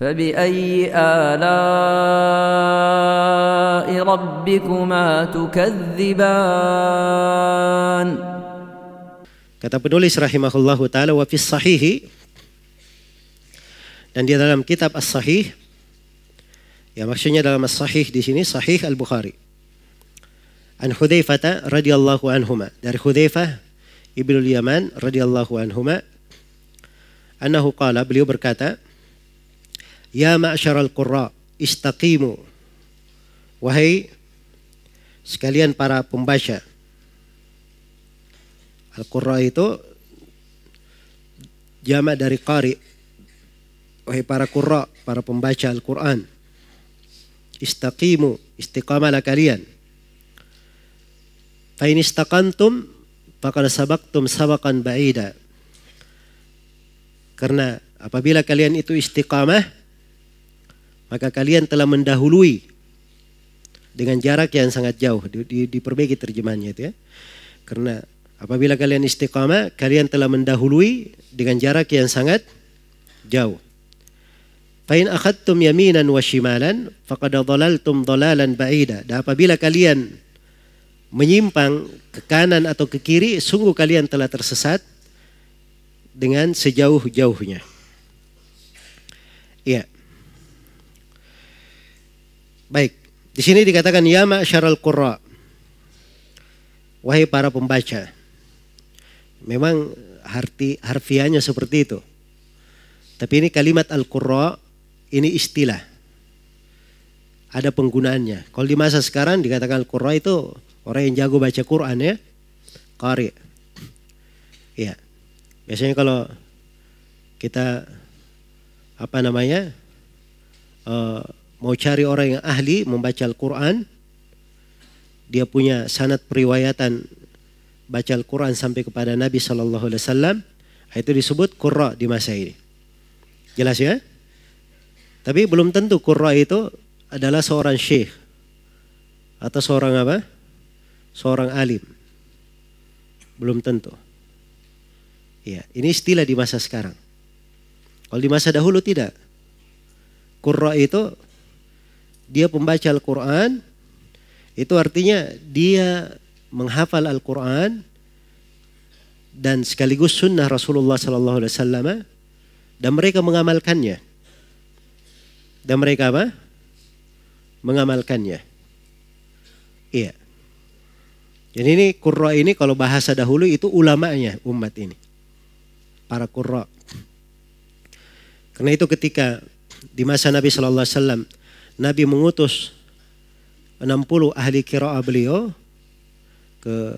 فبأي آلاء ربكما تكذبان. Kata penulis rahimahullahu ta'ala, wa fis sahihi, dan di dalam kitab as-sahih, ya maksudnya dalam as-sahih di sini sahih al-Bukhari. An Hudzaifah radhiyallahu anhuma, dari Hudzaifah ibnu Yaman radhiyallahu anhuma, annahu qala, beliau berkata, ya ma'syaral qurra istaqimu, wahai sekalian para pembaca. Al-Qurra itu jamak dari qari. Wahai para qurra, para pembaca Al-Quran. Istaqimu, istiqamalah kalian. Fa in istaqantum faqad sabaqtum sabaqan ba'ida. Karena apabila kalian itu istiqamah, maka kalian telah mendahului dengan jarak yang sangat jauh. Diperbaiki terjemahannya itu ya. Karena apabila kalian istiqamah, kalian telah mendahului dengan jarak yang sangat jauh. Fa in akhadtum yaminan wa shimalan faqad dhalaltum dhalalan ba'ida. Dan apabila kalian menyimpang ke kanan atau ke kiri, sungguh kalian telah tersesat dengan sejauh-jauhnya. Iya. Baik, di sini dikatakan ya ma'syaral qurra, wahai para pembaca. Memang harfiahnya seperti itu. Tapi ini kalimat al-qurra, ini istilah. Ada penggunaannya. Kalau di masa sekarang dikatakan al-qurra itu orang yang jago baca Quran ya. Qari. Ya. Biasanya kalau kita mau cari orang yang ahli membaca Al-Quran, dia punya sanad periwayatan baca Al-Quran sampai kepada Nabi SAW, itu disebut qurra di masa ini. Jelas ya? Tapi belum tentu qurra itu adalah seorang syekh atau seorang apa? Seorang alim. Belum tentu. Ya, ini istilah di masa sekarang. Kalau di masa dahulu tidak. Qurra itu dia pembaca Al-Quran, itu artinya dia menghafal Al-Quran dan sekaligus sunnah Rasulullah SAW, dan mereka mengamalkannya. Dan mereka apa? Mengamalkannya. Iya. Jadi ini qurra ini kalau bahasa dahulu itu ulamanya umat ini. Para qurra. Karena itu ketika di masa Nabi SAW, Nabi mengutus 60 ahli qiraah beliau ke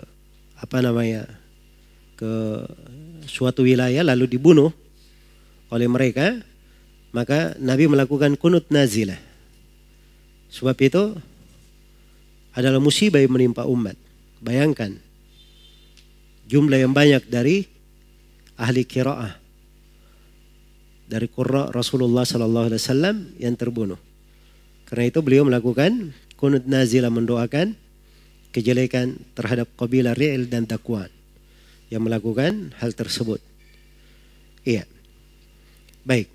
suatu wilayah lalu dibunuh oleh mereka, maka Nabi melakukan kunut nazilah. Sebab itu adalah musibah yang menimpa umat. Bayangkan jumlah yang banyak dari ahli qiraah, dari qurra Rasulullah SAW yang terbunuh. Karena itu beliau melakukan kunut nazilah, mendoakan kejelekan terhadap kabilah Ri'il dan Dakwan yang melakukan hal tersebut. Iya. Baik.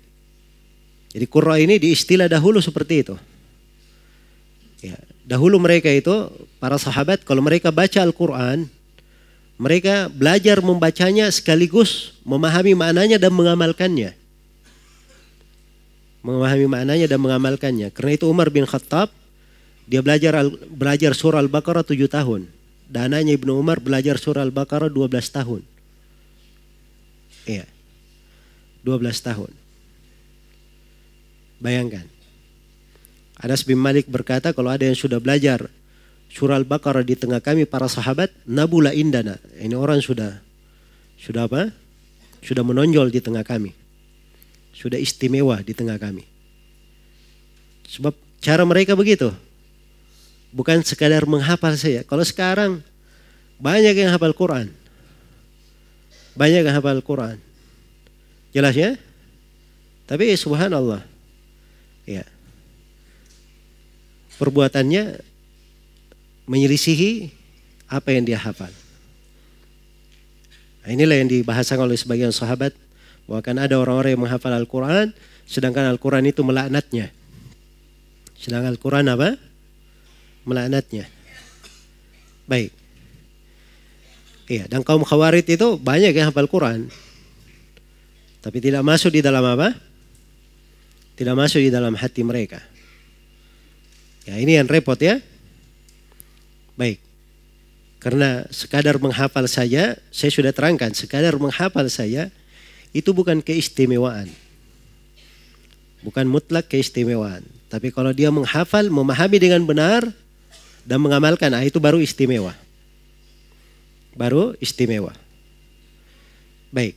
Jadi qurra ini di istilah dahulu seperti itu. Ya, dahulu mereka itu para sahabat kalau mereka baca Al-Quran, mereka belajar membacanya sekaligus memahami maknanya dan mengamalkannya. Memahami maknanya dan mengamalkannya. Karena itu Umar bin Khattab, dia belajar surah Al-Baqarah 7 tahun. Dan anaknya Ibnu Umar belajar surah Al-Baqarah 12 tahun. Iya. 12 tahun. Bayangkan. Anas bin Malik berkata, kalau ada yang sudah belajar surah Al-Baqarah di tengah kami para sahabat, nabula indana. Ini orang sudah apa? Sudah menonjol di tengah kami. Sudah istimewa di tengah kami. Sebab cara mereka begitu. Bukan sekadar menghafal saja. Kalau sekarang banyak yang hafal Quran. Banyak yang hafal Quran. Jelas ya? Tapi subhanallah. Ya. Perbuatannya menyelisihi apa yang dia hafal. Nah, inilah yang dibahasakan oleh sebagian sahabat, bahwa akan ada orang-orang yang menghafal Al-Quran Sedangkan Al-Quran itu melaknatnya. Sedangkan Al-Quran apa? Melaknatnya. Baik. Iya, dan kaum Khawarij itu banyak yang hafal Quran. Tapi tidak masuk di dalam apa? Tidak masuk di dalam hati mereka. Ya, ini yang repot ya. Baik. Karena sekadar menghafal saja, saya sudah terangkan, sekadar menghafal saja itu bukan keistimewaan. Bukan mutlak keistimewaan. Tapi kalau dia menghafal, memahami dengan benar dan mengamalkan, itu baru istimewa. Baru istimewa. Baik.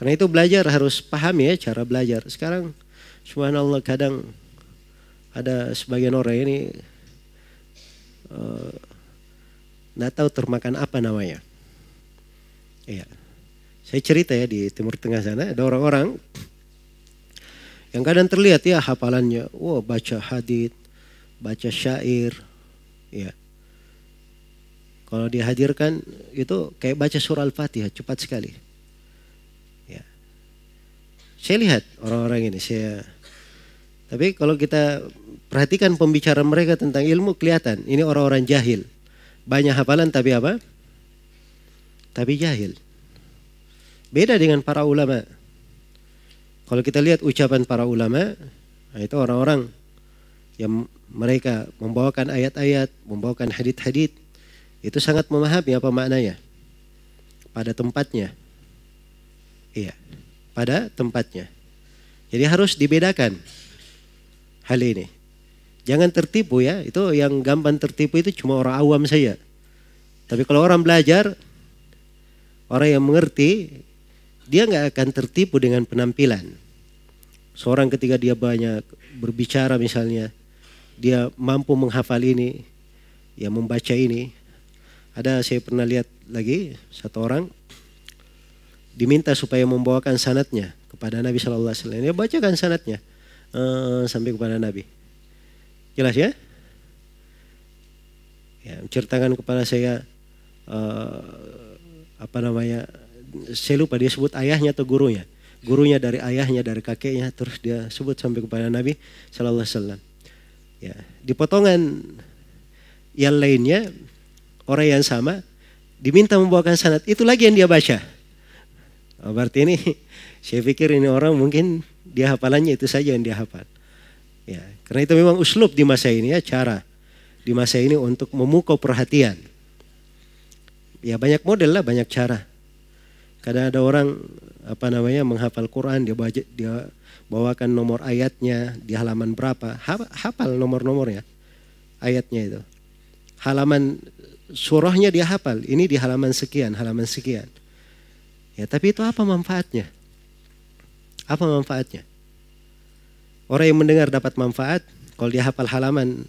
Karena itu belajar harus paham ya cara belajar. Sekarang subhanallah kadang ada sebagian orang ini nggak tahu termakan apa namanya. Iya. Saya cerita ya di Timur Tengah sana ada orang-orang yang kadang terlihat ya hafalannya, wah baca hadits, baca syair, ya. Kalau dihadirkan itu kayak baca surah Al-Fatihah cepat sekali. Ya. Saya lihat orang-orang ini, tapi kalau kita perhatikan pembicaraan mereka tentang ilmu kelihatan ini orang-orang jahil. Banyak hafalan tapi apa? Tapi jahil. Beda dengan para ulama. Kalau kita lihat ucapan para ulama, itu orang-orang yang mereka membawakan ayat-ayat, membawakan hadits-hadits, itu sangat memahami apa maknanya pada tempatnya. Iya, pada tempatnya. Jadi harus dibedakan hal ini. Jangan tertipu ya, itu yang gampang tertipu itu cuma orang awam saja. Tapi kalau orang belajar, orang yang mengerti, dia nggak akan tertipu dengan penampilan. Seorang ketika dia banyak berbicara misalnya, dia mampu menghafal ini, ya membaca ini. Saya pernah lihat lagi satu orang diminta supaya membawakan sanadnya kepada Nabi Shallallahu Alaihi Wasallam. Dia bacakan sanadnya sampai kepada Nabi. Jelas ya? Ya, menceritakan kepada saya saya lupa dia sebut ayahnya atau gurunya. Gurunya dari ayahnya, dari kakeknya, terus dia sebut sampai kepada Nabi Sallallahu Alaihi Wasallam. Ya, di potongan yang lainnya orang yang sama diminta membawakan sanad, itu lagi yang dia baca. Berarti ini saya pikir ini orang mungkin dia hafalannya itu saja yang dia hafal. Ya, karena itu memang uslub di masa ini ya, cara di masa ini untuk memukau perhatian. Ya banyak model lah, banyak cara. Kadang ada orang menghafal Quran, dia bawakan nomor ayatnya di halaman berapa, hafal nomor-nomornya, ayatnya itu. Halaman surahnya dia hafal, ini di halaman sekian, halaman sekian. Ya, tapi itu apa manfaatnya? Apa manfaatnya? Orang yang mendengar dapat manfaat, kalau dia hafal halaman,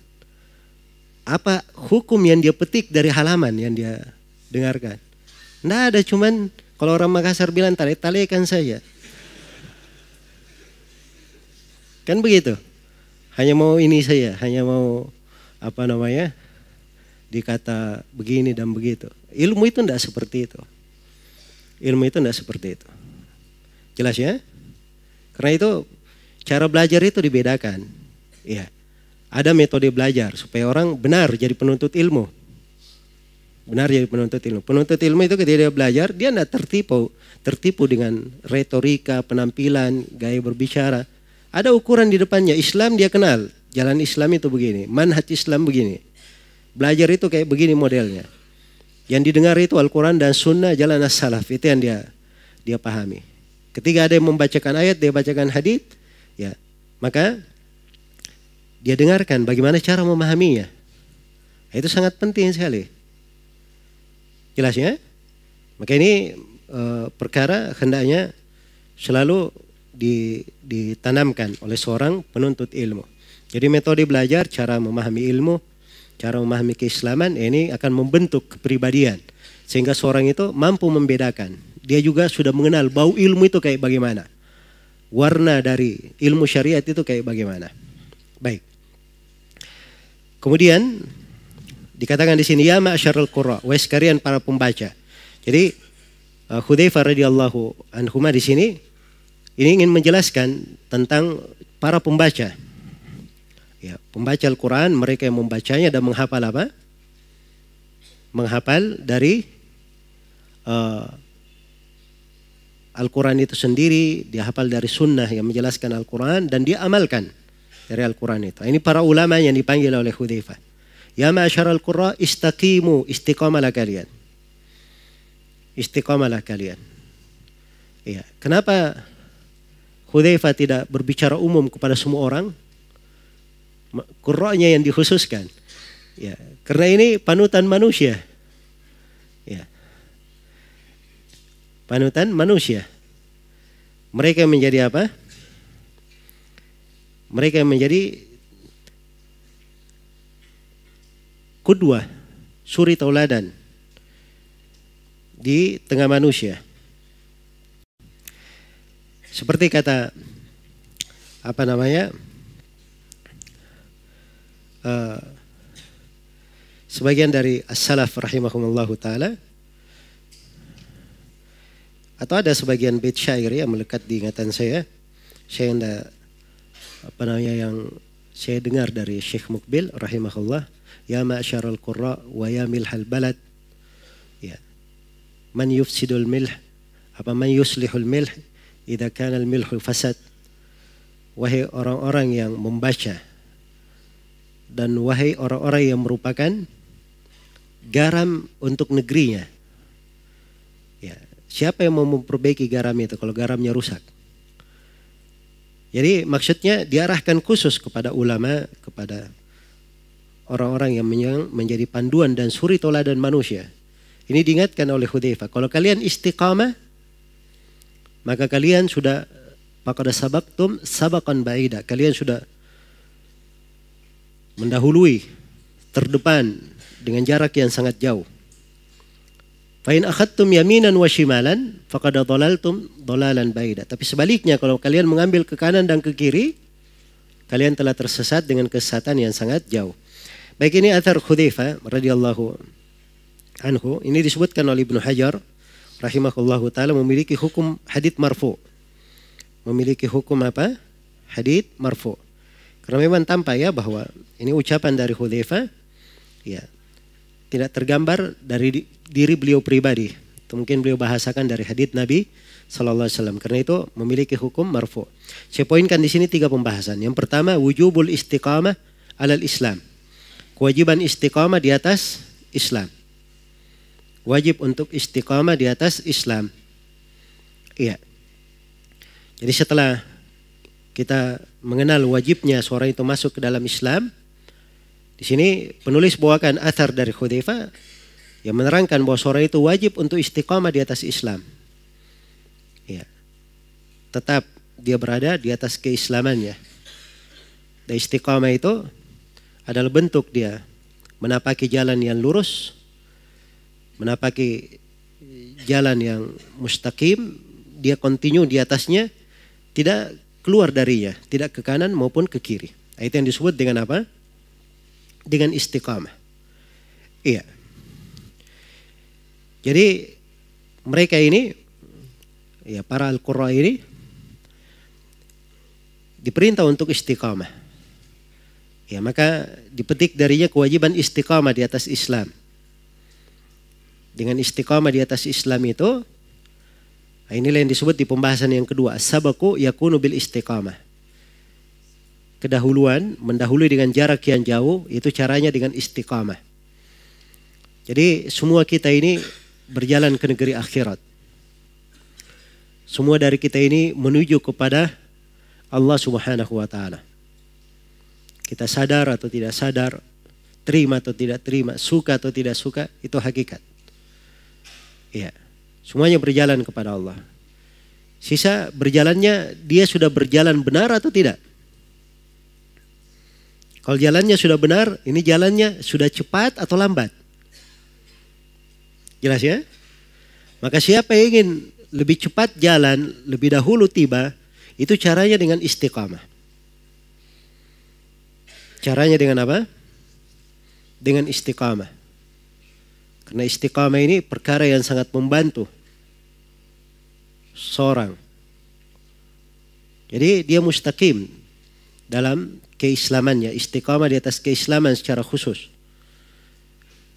apa hukum yang dia petik dari halaman yang dia dengarkan? Nggak ada, cuman kalau orang Makassar bilang tale-talekan saja. Kan begitu. Hanya mau ini saja, hanya mau dikata begini dan begitu. Ilmu itu tidak seperti itu. Ilmu itu tidak seperti itu. Jelas ya? Karena itu cara belajar itu dibedakan. Ya. Ada metode belajar supaya orang benar jadi penuntut ilmu. Benar jadi penuntut ilmu. Penuntut ilmu itu ketika dia belajar, dia tidak tertipu dengan retorika, penampilan, gaya berbicara. Ada ukuran di depannya. Islam dia kenal. Jalan Islam itu begini. Manhaj Islam begini. Belajar itu kayak begini modelnya. Yang didengar itu Al-Quran dan Sunnah jalan as-salaf. Itu yang dia pahami. Ketika ada yang membacakan ayat, dia bacakan hadits, ya, maka dia dengarkan bagaimana cara memahaminya. Itu sangat penting sekali. Jelas ya? Maka ini perkara hendaknya selalu ditanamkan oleh seorang penuntut ilmu. Jadi metode belajar, cara memahami ilmu, cara memahami keislaman, ini akan membentuk kepribadian. Sehingga seorang itu mampu membedakan. Dia juga sudah mengenal bau ilmu itu kayak bagaimana. Warna dari ilmu syariat itu kayak bagaimana. Baik. Kemudian dikatakan di sini ya ma'syarul qurra, wahai sekalian para pembaca. Jadi Hudzaifah radhiyallahu anhuma di sini ini ingin menjelaskan tentang para pembaca. Ya, pembaca Al-Quran, mereka yang membacanya dan menghafal apa? Menghafal dari Al-Quran itu sendiri, dia hafal dari sunnah yang menjelaskan Al-Quran dan dia amalkan dari Al-Quran itu. Ini para ulama yang dipanggil oleh Hudzaifah. Ya ma'asyaral qurra istaqimu, istiqamalah kalian. Istiqamalah kalian. Ya, kenapa Hudzaifah tidak berbicara umum kepada semua orang? Qurra'nya yang dikhususkan. Ya, karena ini panutan manusia. Ya. Panutan manusia. Mereka menjadi apa? Mereka menjadi qudwah, suri tauladan di tengah manusia. Seperti kata sebagian dari as-salaf rahimahumullahu ta'ala, atau ada sebagian bait syair yang melekat di ingatan saya yang saya dengar dari Syekh Mukbil rahimahullah, ya ma'asyaral qurra wa ya milhal balad, ya man yufsidul milh man yuslihul milh idza kana al milhu fasad. Wahai orang-orang yang membaca dan wahai orang-orang yang merupakan garam untuk negerinya. Ya, siapa yang mau memperbaiki garam itu kalau garamnya rusak? Jadi maksudnya diarahkan khusus kepada ulama, kepada orang-orang yang menjadi panduan dan suri tauladan manusia. Ini diingatkan oleh Hudzaifah, kalau kalian istiqamah, maka kalian sudah faqad sabaqtum sabaqan ba'ida. Kalian sudah mendahului, terdepan dengan jarak yang sangat jauh. Fa in akhadtum yaminan wa shimalan faqad dhalaltum dhalalan ba'ida. Tapi sebaliknya, kalau kalian mengambil ke kanan dan ke kiri, kalian telah tersesat dengan kesesatan yang sangat jauh. Baik, ini athar Hudzaifah radhiyallahu anhu. Ini disebutkan oleh Ibnu Hajar rahimahullahu taala memiliki hukum hadits marfu. Memiliki hukum apa? Hadits marfu. Karena memang tampak ya bahwa ini ucapan dari Hudzaifah, ya, tidak tergambar dari diri beliau pribadi. Itu mungkin beliau bahasakan dari hadits Nabi sallallahu alaihi wasallam. Karena itu memiliki hukum marfu. Saya poinkan di sini 3 pembahasan. Yang pertama, wujubul istiqamah alal Islam. Kewajiban istiqamah di atas Islam. Wajib untuk istiqamah di atas Islam. Iya. Jadi setelah kita mengenal wajibnya seorang itu masuk ke dalam Islam, di sini penulis bawakan athar dari Hudzaifah yang menerangkan bahwa seorang itu wajib untuk istiqamah di atas Islam. Ya. Tetap dia berada di atas keislamannya. Dan istiqamah itu adalah bentuk dia menapaki jalan yang lurus, menapaki jalan yang mustaqim, dia kontinu di atasnya, tidak keluar darinya, tidak ke kanan maupun ke kiri. Itu yang disebut dengan apa? Dengan istiqamah. Iya. Jadi mereka ini, ya, para al-qurra ini diperintah untuk istiqamah. Ya, maka dipetik darinya kewajiban istiqamah di atas Islam. Dengan istiqamah di atas Islam itu, inilah yang disebut di pembahasan yang kedua, as-sabaqu yakunu bil istiqamah. Kedahuluan, mendahului dengan jarak yang jauh, itu caranya dengan istiqamah. Jadi semua kita ini berjalan ke negeri akhirat. Semua dari kita ini menuju kepada Allah Subhanahu wa taala. Kita sadar atau tidak sadar, terima atau tidak terima, suka atau tidak suka, itu hakikat. Ya, semuanya berjalan kepada Allah. Sisa berjalannya, dia sudah berjalan benar atau tidak? Kalau jalannya sudah benar, ini jalannya sudah cepat atau lambat? Jelas ya? Maka siapa yang ingin lebih cepat jalan, lebih dahulu tiba, itu caranya dengan istiqamah. Caranya dengan apa? Dengan istiqamah. Karena istiqamah ini perkara yang sangat membantu seorang. Jadi dia mustaqim dalam keislamannya, istiqamah di atas keislaman secara khusus.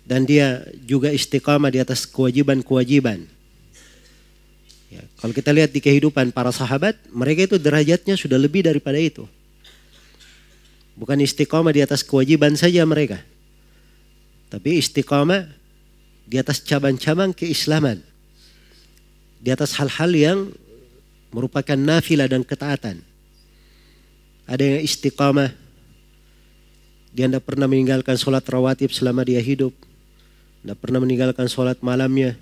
Dan dia juga istiqamah di atas kewajiban-kewajiban. Ya, kalau kita lihat di kehidupan para sahabat, mereka itu derajatnya sudah lebih daripada itu. Bukan istiqamah di atas kewajiban saja mereka, tapi istiqamah di atas cabang-cabang keislaman, di atas hal-hal yang merupakan nafilah dan ketaatan. Ada yang istiqamah, dia tidak pernah meninggalkan sholat rawatib selama dia hidup, tidak pernah meninggalkan sholat malamnya,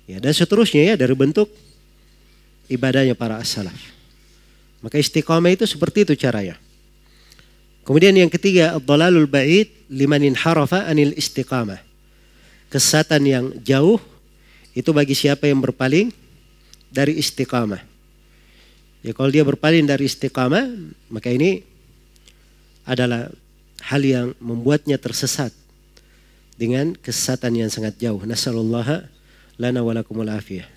ya, dan seterusnya ya, dari bentuk ibadahnya para as-salaf. Maka istiqamah itu seperti itu caranya. Kemudian yang ketiga, ad-dhalalul ba'id liman inharafa anil istiqamah. Kesesatan yang jauh itu bagi siapa yang berpaling dari istiqamah. Ya, kalau dia berpaling dari istiqamah, maka ini adalah hal yang membuatnya tersesat dengan kesesatan yang sangat jauh. Nasallallahu lana wa lakumul afiyah.